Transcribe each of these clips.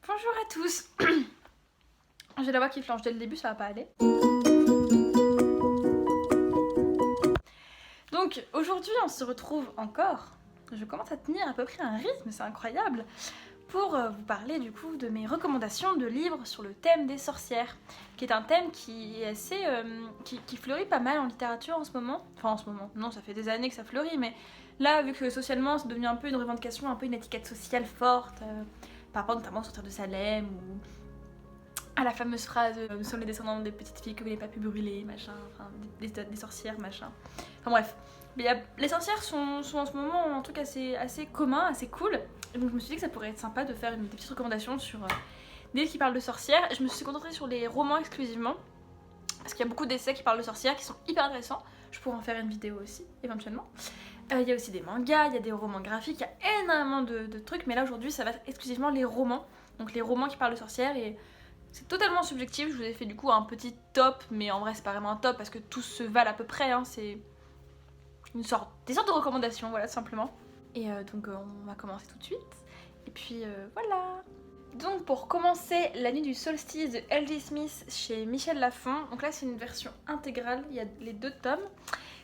Bonjour à tous. J'ai la voix qui flanche dès le début, ça va pas aller. Donc aujourd'hui on se retrouve encore, je commence à tenir à peu près un rythme, c'est incroyable, pour vous parler du coup de mes recommandations de livres sur le thème des sorcières, qui est un thème qui est assez, qui fleurit pas mal en littérature en ce moment. Enfin en ce moment, non, ça fait des années que ça fleurit, mais là vu que socialement c'est devenu un peu une revendication, un peu une étiquette sociale forte, par rapport notamment au sortir de Salem ou à la fameuse phrase nous sommes les descendants des petites filles que vous n'avez pas pu brûler, machin, enfin des sorcières, machin. Enfin bref. Mais les sorcières sont en ce moment un truc assez commun, assez cool. Et donc je me suis dit que ça pourrait être sympa de faire des petites recommandations sur des livres qui parlent de sorcières. Je me suis concentrée sur les romans exclusivement. Parce qu'il y a beaucoup d'essais qui parlent de sorcières qui sont hyper intéressants. Je pourrais en faire une vidéo aussi, éventuellement. Il y a aussi des mangas, il y a des romans graphiques, il y a énormément de trucs. Mais là aujourd'hui ça va être exclusivement les romans. Donc les romans qui parlent de sorcières et... c'est totalement subjectif, je vous ai fait du coup un petit top, mais en vrai c'est pas vraiment un top parce que tous se valent à peu près, hein, c'est des sortes de recommandations, voilà, simplement. Et donc on va commencer tout de suite, et puis voilà. Donc pour commencer, La nuit du solstice de L.J. Smith chez Michel Lafon, donc là c'est une version intégrale, il y a les 2 tomes.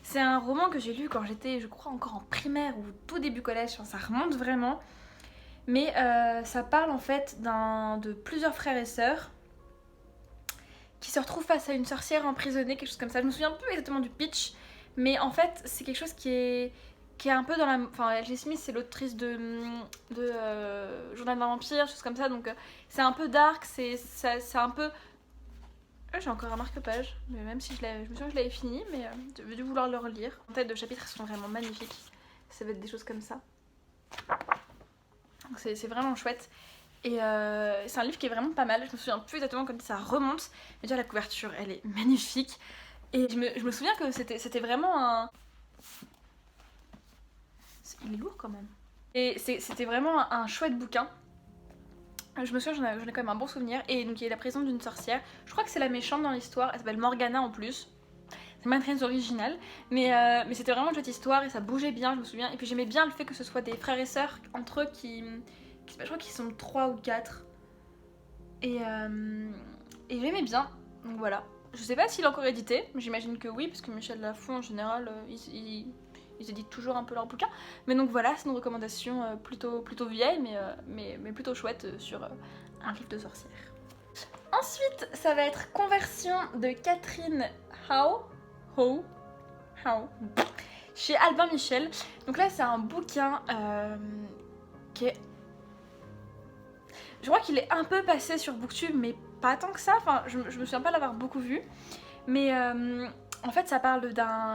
C'est un roman que j'ai lu quand j'étais, je crois, encore en primaire ou tout début collège, enfin, ça remonte vraiment. Mais ça parle en fait de plusieurs frères et sœurs qui se retrouvent face à une sorcière emprisonnée, quelque chose comme ça. Je me souviens plus exactement du pitch, mais en fait c'est quelque chose qui est un peu dans la... Enfin, L.J. Smith c'est l'autrice de Journal d'un vampire, choses comme ça, donc c'est un peu dark, c'est un peu... J'ai encore un marque-page, mais même si je me souviens que je l'avais fini, mais j'ai dû vouloir le relire. En tête de chapitres sont vraiment magnifiques, ça va être des choses comme ça. Donc c'est vraiment chouette. Et c'est un livre qui est vraiment pas mal, je me souviens plus exactement quand ça remonte, mais déjà la couverture elle est magnifique. Et je me souviens que c'était vraiment un... Il est lourd quand même. Et c'était vraiment un chouette bouquin. Je me souviens, j'en ai quand même un bon souvenir. Et donc il y a la présence d'une sorcière, je crois que c'est la méchante dans l'histoire, elle s'appelle Morgana en plus. C'est pas très original, mais c'était vraiment une chouette histoire et ça bougeait bien, je me souviens. Et puis j'aimais bien le fait que ce soit des frères et sœurs entre eux qui je crois qu'ils sont 3 ou 4. Et j'aimais bien, donc voilà. Je sais pas s'il est encore édité, mais j'imagine que oui, parce que Michel Lafon en général, ils éditent toujours un peu leurs bouquins. Mais donc voilà, c'est une recommandation plutôt vieille, mais plutôt chouette sur un livre de sorcière. Ensuite, ça va être Conversion de Catherine Howe, chez Albin Michel. Donc là, c'est un bouquin qui est... Je crois qu'il est un peu passé sur Booktube, mais pas tant que ça. Enfin, je me souviens pas l'avoir beaucoup vu. Mais en fait, ça parle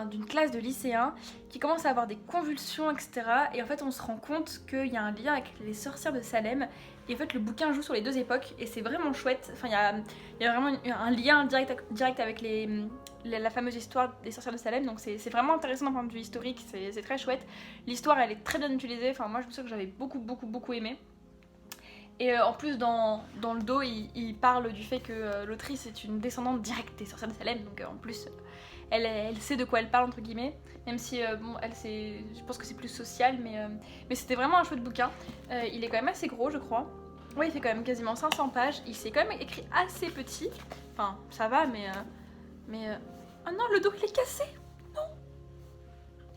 d'une classe de lycéens qui commence à avoir des convulsions, etc. Et en fait, on se rend compte qu'il y a un lien avec les sorcières de Salem. Et en fait, le bouquin joue sur les 2 époques. Et c'est vraiment chouette. Enfin, il y a vraiment un lien direct avec la fameuse histoire des sorcières de Salem. Donc c'est vraiment intéressant d'un point de vue historique. C'est très chouette. L'histoire, elle est très bien utilisée. Enfin, moi, je me souviens que j'avais beaucoup aimé. Et en plus, dans le dos, il parle du fait que l'autrice est une descendante directe des sorcières de Salem, donc en plus, elle sait de quoi elle parle, entre guillemets, même si, bon, je pense que c'est plus social, mais c'était vraiment un chouette bouquin. Il est quand même assez gros, je crois. Ouais, il fait quand même quasiment 500 pages, il s'est quand même écrit assez petit, enfin, ça va, mais... Oh non, le dos, il est cassé! Non!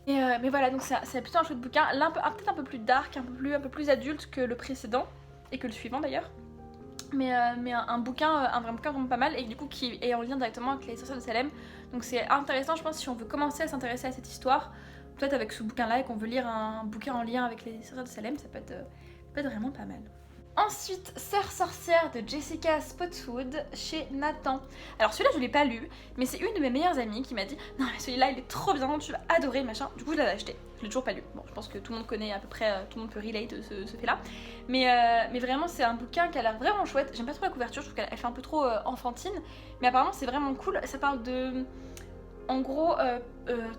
Mais voilà, donc c'est plutôt un chouette bouquin, là, peut-être un peu plus dark, un peu plus adulte que le précédent. Et que le suivant d'ailleurs, mais un bouquin, un vrai bouquin vraiment pas mal, et du coup qui est en lien directement avec les sorcières de Salem. Donc c'est intéressant, je pense, si on veut commencer à s'intéresser à cette histoire, peut-être avec ce bouquin là, et qu'on veut lire un bouquin en lien avec les sorcières de Salem, ça peut être vraiment pas mal. Ensuite, Sœur sorcière de Jessica Spotswood chez Nathan. Alors celui-là je l'ai pas lu, mais c'est une de mes meilleures amies qui m'a dit non mais celui-là il est trop bien, tu vas adorer machin. Du coup je l'avais acheté, je l'ai toujours pas lu. Bon, je pense que tout le monde connaît à peu près, tout le monde peut relate ce fait-là. Mais vraiment c'est un bouquin qui a l'air vraiment chouette. J'aime pas trop la couverture, je trouve qu'elle fait un peu trop enfantine, mais apparemment c'est vraiment cool. Ça parle de, en gros,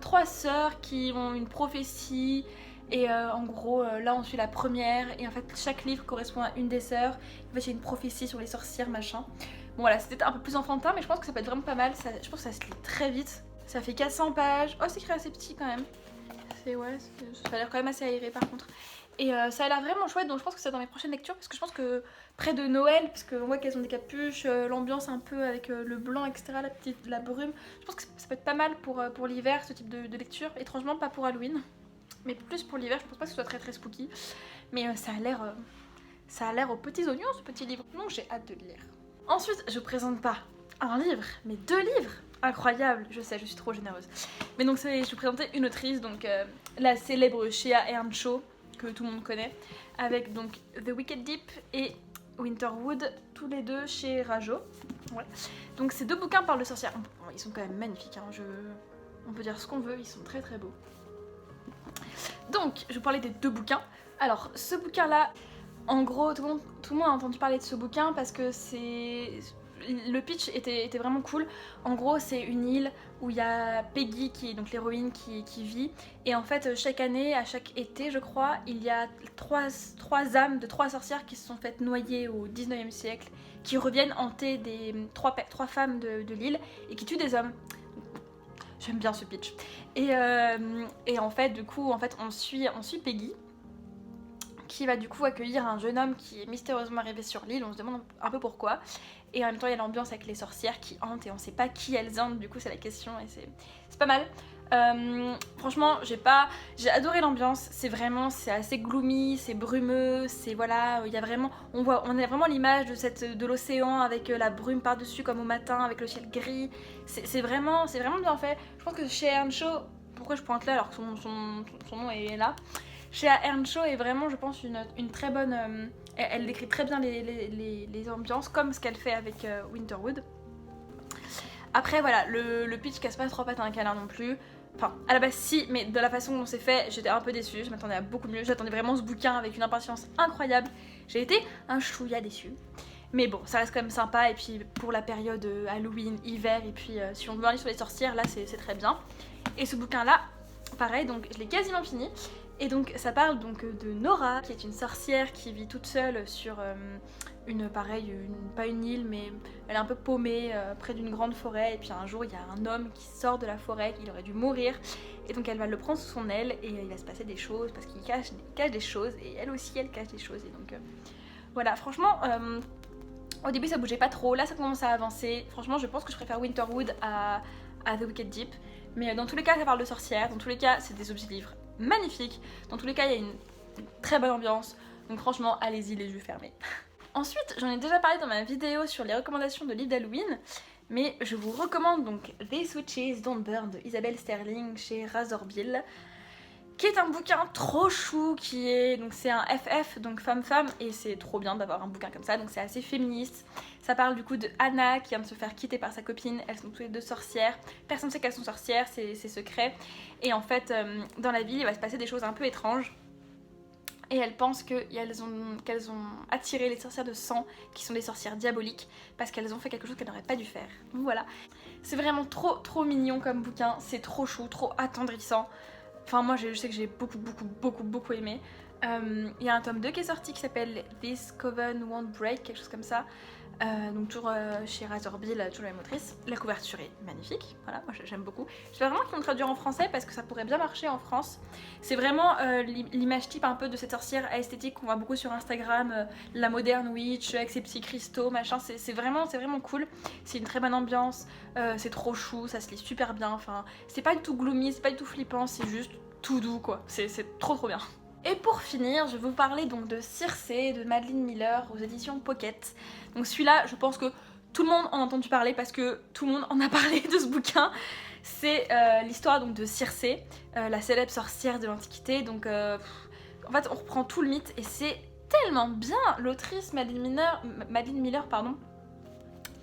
3 sœurs qui ont une prophétie. Et en gros, là on suit la première, et en fait chaque livre correspond à une des sœurs. En fait, il y a une prophétie sur les sorcières, machin. Bon voilà, c'était un peu plus enfantin, mais je pense que ça peut être vraiment pas mal. Je pense que ça se lit très vite. Ça fait 400 pages. Oh, c'est écrit assez petit quand même. Ça a l'air quand même assez aéré par contre. Et ça a l'air vraiment chouette, donc je pense que c'est dans mes prochaines lectures, parce que je pense que près de Noël, parce qu'on voit qu'elles ont des capuches, l'ambiance un peu avec le blanc, etc., la brume, je pense que ça peut être pas mal pour l'hiver, ce type de lecture. Étrangement, pas pour Halloween, mais plus pour l'hiver. Je pense pas que ce soit très très spooky, mais ça a l'air aux petits oignons, ce petit livre, donc j'ai hâte de le lire. Ensuite, je vous présente pas un livre, mais 2 livres. Incroyable, je sais, je suis trop généreuse. Mais donc je vous présentais une autrice, donc la célèbre Shea Earnshaw, que tout le monde connaît, avec donc The Wicked Deep et Winterwood, tous les deux chez Rajo. Ouais. Donc ces 2 bouquins parlent de sorcières. Ils sont quand même magnifiques, hein. On peut dire ce qu'on veut, ils sont très très beaux. Donc, je vous parlais des 2 bouquins. Alors, ce bouquin-là, en gros, tout le monde a entendu parler de ce bouquin parce que le pitch était vraiment cool. En gros, c'est une île où il y a Peggy, qui est donc l'héroïne, qui vit. Et en fait, chaque année, à chaque été, je crois, il y a 3 âmes de 3 sorcières qui se sont faites noyer au 19e siècle, qui reviennent hanter des 3 femmes de l'île et qui tuent des hommes. J'aime bien ce pitch. Et en fait, du coup, on suit Peggy, qui va du coup accueillir un jeune homme qui est mystérieusement arrivé sur l'île. On se demande un peu pourquoi. Et en même temps, il y a l'ambiance avec les sorcières qui hantent et on sait pas qui elles hantent. Du coup, c'est la question et c'est pas mal. Franchement, j'ai adoré l'ambiance. C'est assez gloomy, c'est brumeux, c'est voilà, il y a vraiment, on a vraiment l'image de l'océan avec la brume par dessus comme au matin avec le ciel gris. C'est vraiment bien fait. Je pense que chez Earnshaw, pourquoi je pointe là alors que son nom est là. Chez Earnshaw est vraiment, je pense, une très bonne. Elle décrit très bien les ambiances, comme ce qu'elle fait avec Winterwood. Après, voilà, le pitch casse pas 3 pattes à un canard non plus. Enfin, à la base, si, mais de la façon dont c'est fait, j'étais un peu déçue. Je m'attendais à beaucoup mieux. J'attendais vraiment ce bouquin avec une impatience incroyable. J'ai été un chouïa déçue. Mais bon, ça reste quand même sympa. Et puis, pour la période Halloween, hiver, et puis si on veut aller sur les sorcières, là, c'est très bien. Et ce bouquin-là, pareil, donc je l'ai quasiment fini. Et donc ça parle donc de Nora, qui est une sorcière qui vit toute seule sur pas une île, mais elle est un peu paumée près d'une grande forêt. Et puis un jour, il y a un homme qui sort de la forêt, qu'il aurait dû mourir. Et donc elle va le prendre sous son aile et il va se passer des choses parce qu'il cache des choses. Et elle aussi, elle cache des choses. Et donc voilà, franchement, au début ça bougeait pas trop. Là, ça commence à avancer. Franchement, je pense que je préfère Winterwood à The Wicked Deep. Mais dans tous les cas, ça parle de sorcières. Dans tous les cas, c'est des objets livres magnifiques. Dans tous les cas, il y a une très bonne ambiance. Donc franchement, allez-y les yeux fermés. Ensuite, j'en ai déjà parlé dans ma vidéo sur les recommandations de livres d'Halloween. Mais je vous recommande donc These Witches Don't Burn de Isabelle Sterling chez Razorbill, qui est un bouquin trop chou, donc c'est un FF, donc femme-femme, et c'est trop bien d'avoir un bouquin comme ça, donc c'est assez féministe. Ça parle du coup de Anna qui vient de se faire quitter par sa copine, elles sont toutes les 2 sorcières, personne ne sait qu'elles sont sorcières, c'est secret, et en fait dans la vie il va se passer des choses un peu étranges, et elles pensent qu'elles ont attiré les sorcières de sang, qui sont des sorcières diaboliques, parce qu'elles ont fait quelque chose qu'elles n'auraient pas dû faire. Donc voilà, c'est vraiment trop mignon comme bouquin, c'est trop chou, trop attendrissant. Enfin moi je sais que j'ai beaucoup aimé. Il y a un tome 2 qui est sorti qui s'appelle This Coven Won't Break, quelque chose comme ça. Donc toujours chez Razorbill, toujours la même autrice. La couverture est magnifique, voilà, moi j'aime beaucoup. J'espère vraiment qu'ils vont le traduire en français parce que ça pourrait bien marcher en France. C'est vraiment l'image type un peu de cette sorcière esthétique qu'on voit beaucoup sur Instagram, la moderne witch avec ses petits cristaux, machin, c'est vraiment cool. C'est une très bonne ambiance, c'est trop chou, ça se lit super bien, enfin c'est pas du tout gloomy, c'est pas du tout flippant, c'est juste tout doux quoi, c'est trop bien. Et pour finir, je vais vous parler donc de Circé de Madeline Miller aux éditions Pocket. Donc celui-là, je pense que tout le monde en a entendu parler parce que tout le monde en a parlé de ce bouquin. C'est l'histoire donc de Circé, la célèbre sorcière de l'Antiquité. Donc en fait, on reprend tout le mythe et c'est tellement bien. L'autrice Madeline Miller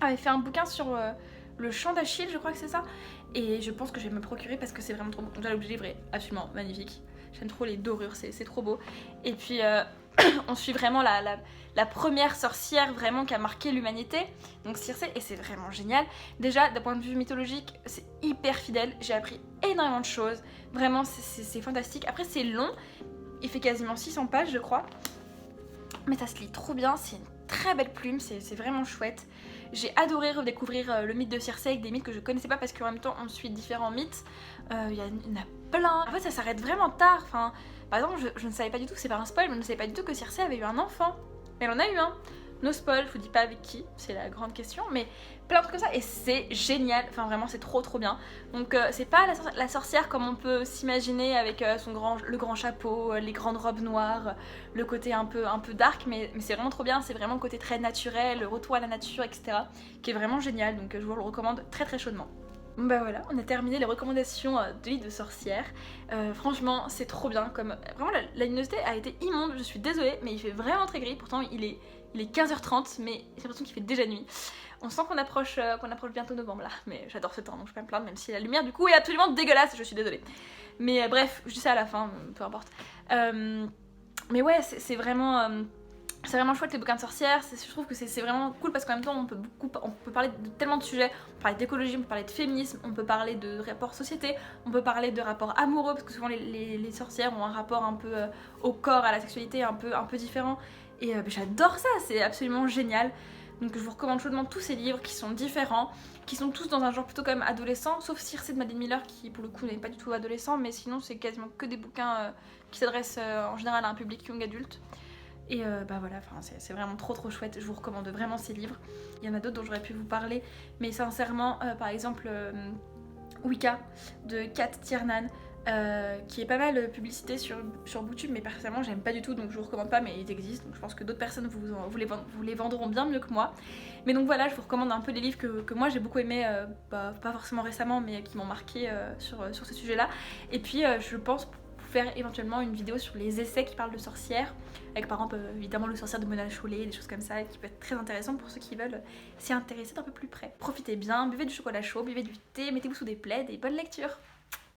avait fait un bouquin sur le chant d'Achille, je crois que c'est ça. Et je pense que je vais me procurer parce que c'est vraiment trop beau. Donc là, l'objet livre est absolument magnifique. J'aime trop les dorures, c'est trop beau. Et puis on suit vraiment la première sorcière vraiment qui a marqué l'humanité, donc Circé, et c'est vraiment génial. Déjà d'un point de vue mythologique, c'est hyper fidèle, j'ai appris énormément de choses, vraiment c'est fantastique. Après c'est long, il fait quasiment 600 pages je crois, mais ça se lit trop bien, c'est une très belle plume, c'est vraiment chouette. J'ai adoré redécouvrir le mythe de Circé avec des mythes que je connaissais pas parce qu'en même temps on suit différents mythes. Il y en a plein. En fait ça s'arrête vraiment tard, enfin Par exemple, je ne savais pas du tout, c'est pas un spoil, mais je ne savais pas du tout que Circé avait eu un enfant. Elle en a eu un. No spoil, je vous dis pas avec qui, c'est la grande question, mais plein de trucs comme ça, et c'est génial, enfin vraiment c'est trop bien. Donc c'est pas la sorcière comme on peut s'imaginer avec le grand chapeau, les grandes robes noires, le côté un peu dark, mais c'est vraiment trop bien, c'est vraiment le côté très naturel, le retour à la nature, etc. qui est vraiment génial, donc je vous le recommande très chaudement. Bah voilà, on a terminé les recommandations de livres de sorcières. Franchement, c'est trop bien. Comme vraiment, la luminosité a été immonde. Je suis désolée, mais il fait vraiment très gris. Pourtant, il est 15h30, mais j'ai l'impression qu'il fait déjà nuit. On sent qu'on approche bientôt novembre là, mais j'adore ce temps, donc je peux pas me plaindre, même si la lumière du coup est absolument dégueulasse. Je suis désolée. Mais bref, je dis ça à la fin, peu importe. Mais ouais, c'est vraiment. C'est vraiment chouette les bouquins de sorcières, je trouve que c'est vraiment cool parce qu'en même temps on peut parler de tellement de sujets, on peut parler d'écologie, on peut parler de féminisme, on peut parler de rapport société, on peut parler de rapport amoureux parce que souvent les sorcières ont un rapport un peu au corps, à la sexualité un peu différent et j'adore ça, c'est absolument génial. Donc je vous recommande chaudement tous ces livres qui sont différents, qui sont tous dans un genre plutôt quand même adolescent, sauf Circé de Madeleine Miller qui pour le coup n'est pas du tout adolescent, mais sinon c'est quasiment que des bouquins qui s'adressent en général à un public young adulte. Et bah voilà, c'est vraiment trop chouette, je vous recommande vraiment ces livres. Il y en a d'autres dont j'aurais pu vous parler, mais sincèrement, par exemple Wicca de Kat Tiernan, qui est pas mal publicité sur Booktube, mais personnellement j'aime pas du tout, donc je vous recommande pas, mais ils existent, donc je pense que d'autres personnes vous les vendront bien mieux que moi. Mais donc voilà, je vous recommande un peu les livres que moi j'ai beaucoup aimé, pas forcément récemment, mais qui m'ont marqué sur ce sujet-là. Et puis je pense faire éventuellement une vidéo sur les essais qui parlent de sorcières, avec par exemple évidemment le sorcière de Mona Chollet, des choses comme ça, qui peut être très intéressant pour ceux qui veulent s'y intéresser d'un peu plus près. Profitez bien, buvez du chocolat chaud, buvez du thé, mettez-vous sous des plaids et bonne lecture.